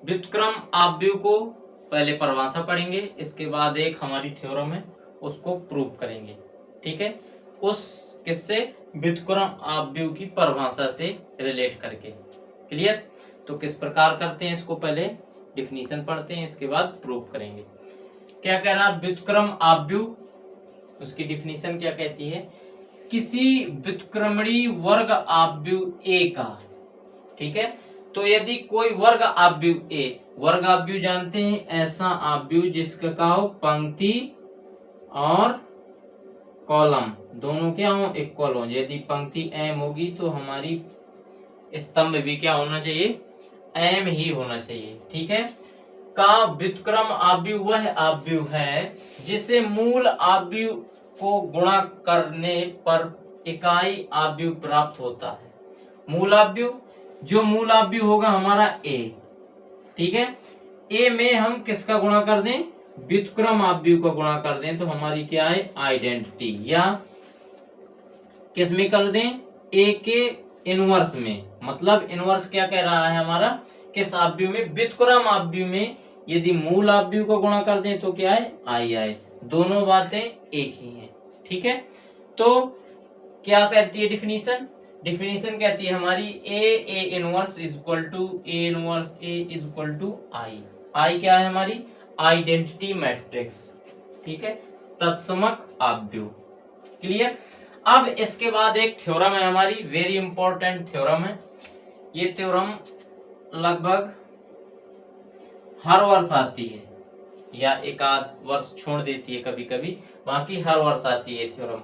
व्युत्क्रम आपव्यू को पहले परिभाषा पढ़ेंगे, इसके बाद एक हमारी थ्योरम है उसको प्रूव करेंगे। ठीक है, उस किससे, व्युत्क्रम आपव्यू की परिभाषा से रिलेट करके। क्लियर? तो किस प्रकार करते हैं इसको, पहले डिफिनीशन पढ़ते हैं, इसके बाद प्रूव करेंगे। क्या कह रहा है व्युत्क्रम आपव्यू, उसकी डिफिनीशन क्या कहती है, किसी व्युत्क्रमणी वर्ग आपव्यू ए का, ठीक है, तो यदि कोई वर्ग आपव्यू ए, वर्ग आपव्यू जानते हैं ऐसा आपव्यू जिसका का हो पंक्ति और कॉलम दोनों क्या हो, इक्वल हो। यदि पंक्ति एम होगी तो हमारी स्तंभ भी क्या होना चाहिए, एम ही होना चाहिए। ठीक है, का व्युत्क्रम आपव्यू वह आपव्यू है जिसे मूल आपव्यू को गुणा करने पर इकाई आपव्यू प्राप्त होता है। मूल आपव्यू, जो मूल आपव्यू होगा हमारा ए, ठीक है, ए में हम किसका गुणा कर दें, व्युत्क्रम आपव्यू का गुणा कर दें तो हमारी क्या है, आइडेंटिटी, या किस में कर दें, ए के इनवर्स में। मतलब इनवर्स क्या कह रहा है हमारा, किस आपव्यू में, व्युत्क्रम आपव्यू में यदि मूल आपव्यू को गुणा कर दें तो क्या है, आई। दोनों बातें एक ही हैं। ठीक है, तो क्या कहती है डिफिनीशन, डिफिनीशन कहती है हमारी A inverse is equal to A inverse A is equal to I. I क्या है हमारी, आइडेंटिटी मैट्रिक्स। ठीक है, तत्समक आपव्यू। क्लियर? अब इसके बाद एक थ्योरम है हमारी, वेरी इंपॉर्टेंट थ्योरम है। ये थ्योरम लगभग हर वर्ष आती है या एक आध वर्ष छोड़ देती है कभी कभी, बाकी हर वर्ष आती है थ्योरम।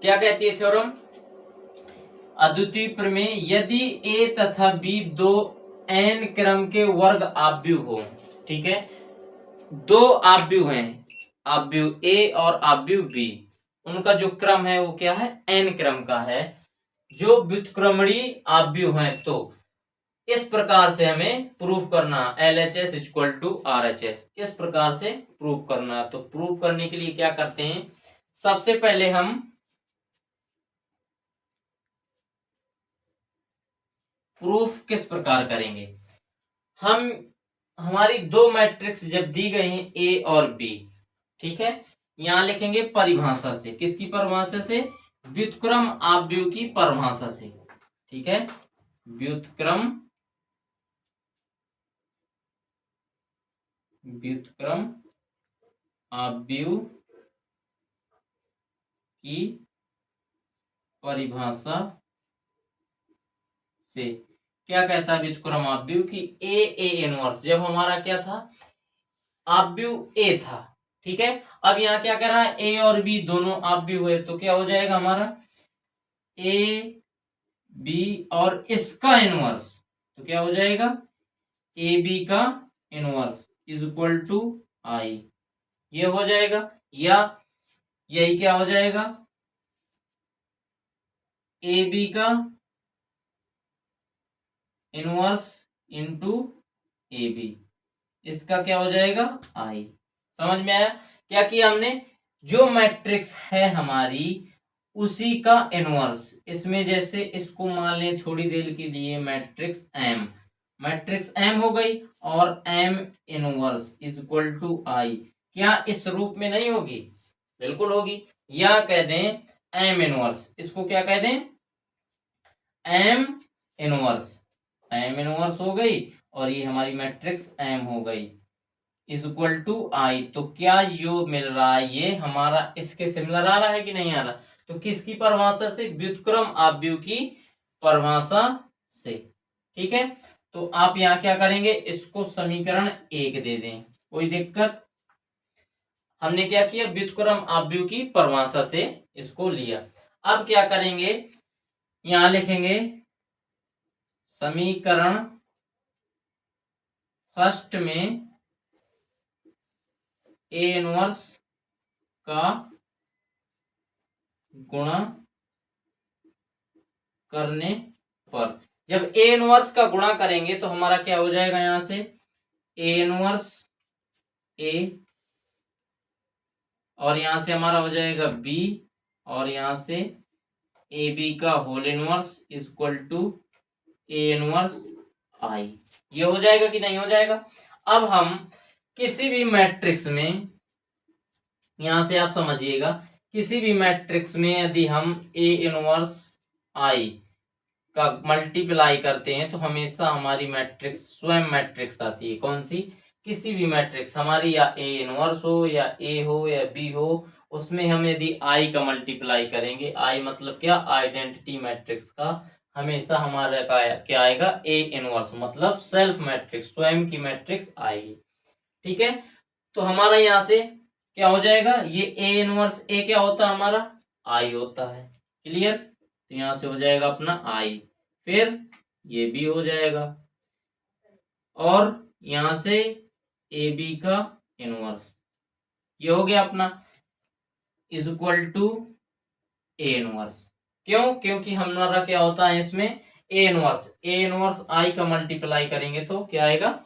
क्या कहती है थ्योरम, अद्वितीय प्रमेय, यदि ए तथा बी दो n क्रम के वर्ग आपव्यू हो, ठीक है, दो आपव्यू हैं, आपव्यू ए और आपव्यू बी, उनका जो क्रम है वो क्या है, n क्रम का है, जो व्युत्क्रमणी आपव्यू हैं, तो इस प्रकार से हमें प्रूव करना, LHS इक्वल टू RHS, इस प्रकार से प्रूव करना। तो प्रूव करने के लिए क्या करते हैं, सबसे पहले हम प्रूफ किस प्रकार करेंगे, हम हमारी दो मैट्रिक्स जब दी गई हैं ए और बी, ठीक है, यहां लिखेंगे परिभाषा से, किसकी परिभाषा से, व्युत्क्रम आपव्यू की परिभाषा से। ठीक है, व्युत्क्रम आपव्यू की परिभाषा से क्या कहता है व्युत्क्रम आपव्यू की ए इनवर्स, जब हमारा क्या था, आपव्यू ए था, ठीक है, अब यहाँ क्या कर रहा है, ए और बी दोनों आपव्यू हुए, तो क्या हो जाएगा हमारा ए बी और इसका इनवर्स, तो क्या हो जाएगा, ए बी का इनवर्स इज इक्वल टू आई, ये हो जाएगा, या यही क्या हो जाएगा, ए बी का इनवर्स इंटू ए बी, इसका क्या हो जाएगा, आई। समझ में आया क्या किया हमने, जो मैट्रिक्स है हमारी उसी का इनवर्स, इसमें जैसे इसको मान लें थोड़ी देर के लिए मैट्रिक्स एम, मैट्रिक्स एम हो गई, और M inverse is equal to I, क्या इस रूप में नहीं होगी, बिल्कुल होगी, या कह दें एम इनवर्स, इसको क्या कह दें, एम इनवर्स, एम इनवर्स हो गई, और ये हमारी मैट्रिक्स एम हो गई इज इक्वल टू आई। तो क्या जो मिल रहा है ये हमारा इसके सिमिलर आ रहा है कि नहीं आ रहा, तो किसकी परिभाषा से, व्युत्क्रम आपव्यू की परिभाषा से। ठीक है, तो आप यहाँ क्या करेंगे, इसको समीकरण 1 दे दें, कोई दिक्कत, हमने क्या किया, व्युत्क्रम आपव्यू की परिभाषा से इसको लिया। अब क्या करेंगे, यहां लिखेंगे समीकरण फर्स्ट में ए इनवर्स का गुणा करने पर, जब ए इनवर्स का गुणा करेंगे तो हमारा क्या हो जाएगा, यहां से ए इनवर्स ए, और यहां से हमारा हो जाएगा बी, और यहां से ए बी का whole inverse is equal to A inverse I. ये हो जाएगा कि नहीं हो जाएगा। अब हम किसी भी मैट्रिक्स में, यहां से आप समझिएगा, किसी भी मैट्रिक्स में यदि हम ए इनवर्स आई का मल्टीप्लाई करते हैं तो हमेशा हमारी मैट्रिक्स स्वयं मैट्रिक्स आती है। कौन सी? किसी भी मैट्रिक्स हमारी, या ए इनवर्स हो या ए हो या बी हो, उसमें हम यदि आई का मल्टीप्लाई करेंगे, आई मतलब क्या? आइडेंटिटी मैट्रिक्स का, हमेशा हमारा क्या आएगा? ए इनवर्स, मतलब सेल्फ मैट्रिक्स, स्वयं की मैट्रिक्स आएगी। ठीक है, तो हमारा यहां से क्या हो जाएगा? ये ए इनवर्स ए क्या होता है हमारा? आई होता है। क्लियर? तो यहां से हो जाएगा अपना आई, फिर ये भी हो जाएगा, और यहां से ए बी का इनवर्स, ये हो गया अपना, is equal to A inverse. क्यों? क्योंकि हमारा क्या होता है इसमें? ए इनवर्स आई का मल्टीप्लाई करेंगे तो क्या आएगा?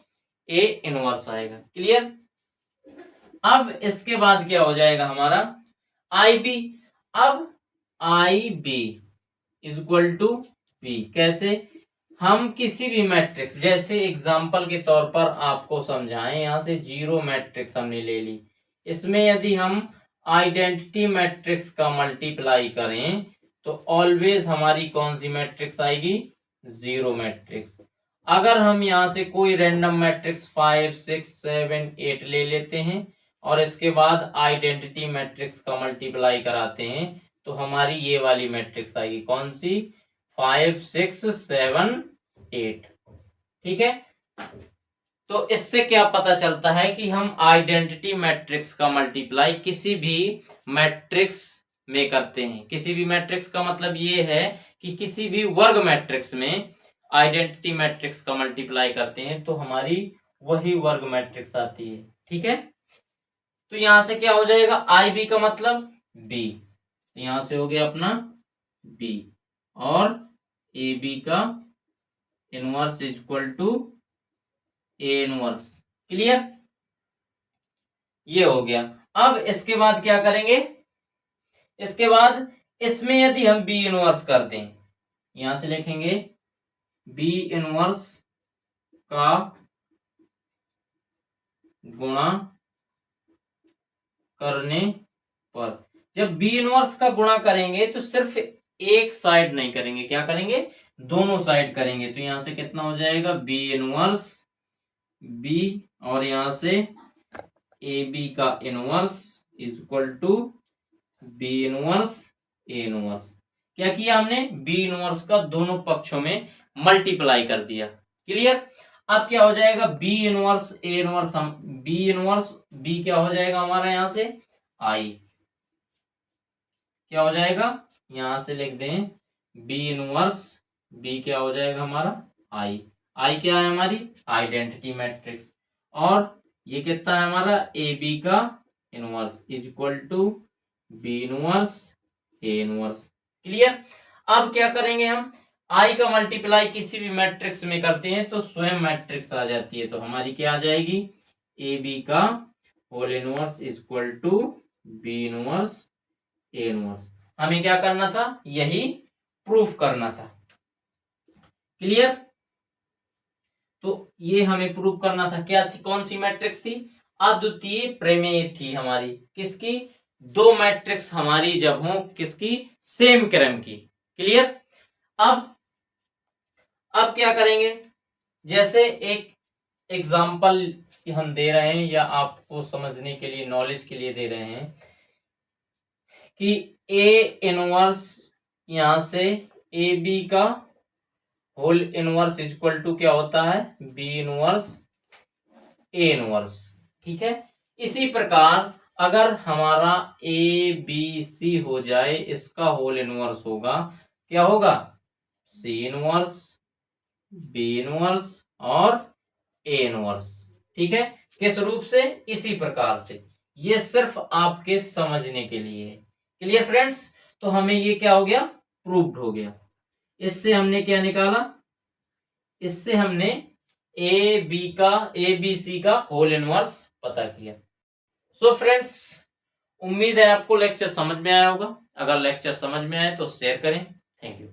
ए इनवर्स आएगा। क्लियर? अब इसके बाद क्या हो जाएगा हमारा? I B. अब I B is equal to B. कैसे? हम किसी भी मैट्रिक्स, जैसे एग्जांपल के तौर पर आपको समझाएं, यहां से जीरो मैट्रिक्स हमने ले ली, इसमें यदि हम आइडेंटिटी मैट्रिक्स का मल्टीप्लाई करें तो ऑलवेज हमारी कौन सी मैट्रिक्स आएगी? Zero matrix. अगर हम यहां से कोई रैंडम मैट्रिक्स 5 6 7 8 ले लेते हैं और इसके बाद आइडेंटिटी मैट्रिक्स का मल्टीप्लाई कराते हैं तो हमारी ये वाली मैट्रिक्स आएगी। कौन सी? 5 6 7 8। ठीक है, तो इससे क्या पता चलता है कि हम आइडेंटिटी मैट्रिक्स का मल्टीप्लाई किसी भी मैट्रिक्स में करते हैं। किसी भी मैट्रिक्स का मतलब ये है कि किसी भी वर्ग मैट्रिक्स में आइडेंटिटी मैट्रिक्स का मल्टीप्लाई करते हैं तो हमारी वही वर्ग मैट्रिक्स आती है। ठीक है, तो यहां से क्या हो जाएगा? आई बी का मतलब बी, यहां से हो गया अपना बी, और ए बी का inverse is equal to A inverse. Clear? ये हो गया। अब इसके बाद क्या करेंगे? इसके बाद इसमें यदि हम बी इनवर्स कर दें, यहां से लिखेंगे बी इनवर्स का गुणा करने पर, जब बी इनवर्स का गुणा करेंगे तो सिर्फ एक साइड नहीं करेंगे, क्या करेंगे? दोनों साइड करेंगे। तो यहां से कितना हो जाएगा? बी इनवर्स बी, और यहां से ए बी का inverse is equal to B inverse A inverse. क्या किया हमने? बी इनवर्स का दोनों पक्षों में मल्टीप्लाई कर दिया। क्लियर? अब क्या हो जाएगा? बी इनवर्स ए इनवर्स, हम बी इनवर्स बी क्या हो जाएगा हमारा? यहां से आई क्या हो जाएगा? यहां से लिख दें बी इनवर्स बी क्या हो जाएगा हमारा? आई। आई क्या है हमारी? आइडेंटिटी मैट्रिक्स, और ये कितना है हमारा? ए बी का inverse is equal to B inverse A inverse. Clear? अब क्या करेंगे हम? आई का मल्टीप्लाई किसी भी मैट्रिक्स में करते हैं तो स्वयं मैट्रिक्स आ जाती है, तो हमारी क्या आ जाएगी? ए बी का whole inverse is equal to B inverse A inverse. हमें क्या करना था? यही प्रूफ करना था। क्लियर? तो ये हमें प्रूफ करना था। क्या थी? कौन सी मैट्रिक्स थी? अद्वितीय प्रमेय थी हमारी। किसकी? दो मैट्रिक्स हमारी जब हो, किसकी? सेम क्रम की। क्लियर? अब क्या करेंगे? जैसे एक एग्जाम्पल हम दे रहे हैं, या आपको समझने के लिए, नॉलेज के लिए दे रहे हैं कि ए इनवर्स, यहां से ए बी का whole inverse is equal to क्या होता है? B inverse A inverse. ठीक है, इसी प्रकार अगर हमारा ए बी सी हो जाए, इसका होल इनवर्स होगा, क्या होगा? सी इनवर्स बी इनवर्स और ए इनवर्स। ठीक है, किस रूप से? इसी प्रकार से। ये सिर्फ आपके समझने के लिए है। Clear friends? तो हमें ये क्या हो गया? प्रूव्ड हो गया। इससे हमने क्या निकाला? इससे हमने ए बी सी का होल इनवर्स पता किया। सो फ्रेंड्स, उम्मीद है आपको लेक्चर समझ में आया होगा। अगर लेक्चर समझ में आए तो शेयर करें। Thank you.